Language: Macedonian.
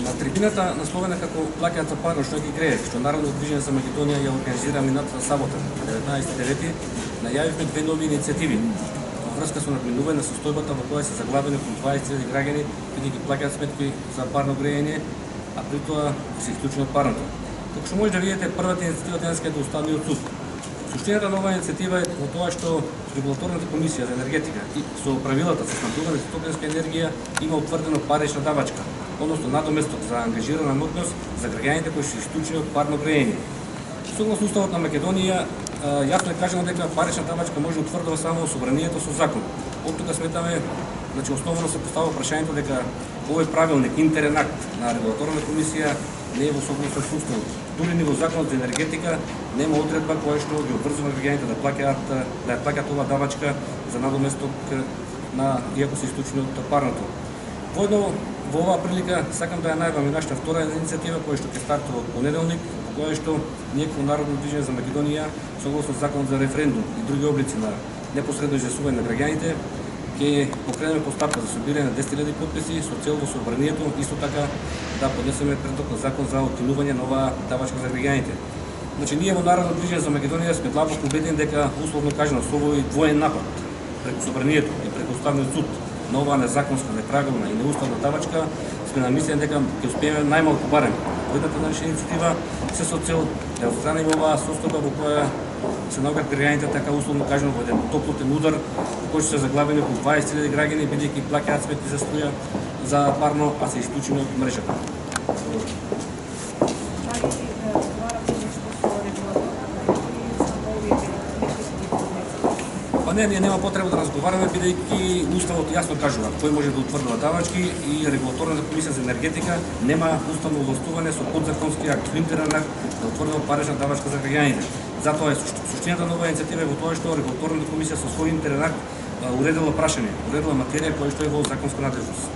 На трибината насловена како плаќаат за парно што ги грее, што Народно движење за Македонија ја организира минатата сабота, 19.9, најавивме две нови иницијативи во врска со надминување на состојбата во која се заглавени околу 20.000 граѓани, бидејќи плаќаат сметки за парно греење, а при тоа се исклучени од парното. Како што може да видите, првата иницијатива денеска е до Уставниот суд. Суштината на оваа иницијатива е во тоа што Регулаторната комисија за енергетика и со правилата за снабдување со топлинска енергија има утврдено парична давачка, односно надоместок за ангажирана модност за граѓаните кои се исклучени од парно греење. Согласно Уставот на Македонија, јасно е кажано дека парична давачка може да утврдува само собранието со закон. Од тука сметаме, основно се поставува прашањето дека овој правилник, интерен акт на Регулаторна комисија не е во согласност со Уставот. Дури ни во Законот за енергетика нема одредба која што ги обврзува граѓаните да плаќаат оваа давачка за надоместок на иако се исклучени од парното. Во оваа прилика сакам да ја најавам и нашата втора иницијатива која што ќе стартува од понеделник, која што ние како Народно движење за Македонија согласно Законот за референдум и други облици на непосредно изјаснување на граѓаните ќе покренеме постапка за собирање на 10.000 подписи со цел во собранието исто така да поднесеме предлог на закон за укинување на оваа давачка за граѓаните. Ние во Народно движење за Македонија сме длабоко убедени дека условно кажано со овој двоен напад преку собранието и преку Уставниот суд на оваа незаконска, неправилна и неуставна давачка сме намислени дека ќе успееме најмалку барем во едната наша иницијатива се со цел да отстраниме оваа состојба во која се наоѓаат граѓаните, така условно кажано во еден топлотен удар во кој се заглавени околу 20.000 граѓани бидејќи плаќаат сметки за струја за парно, а се исклучени од мрежата. Не, ние нема потреба да разговараме, бидејќи Уставот јасно кажува кој може да утврдува давачки и Регулаторната комисија за енергетика нема уставно овластување со подзаконски акт, со интерен акт да утврдува парична давачка за граѓаните. Затоа е суштината на оваа иницијатива е во тоа што Регулаторната комисија со свој интерен акт уредила прашање, уредила материја која што е во законска надлежност.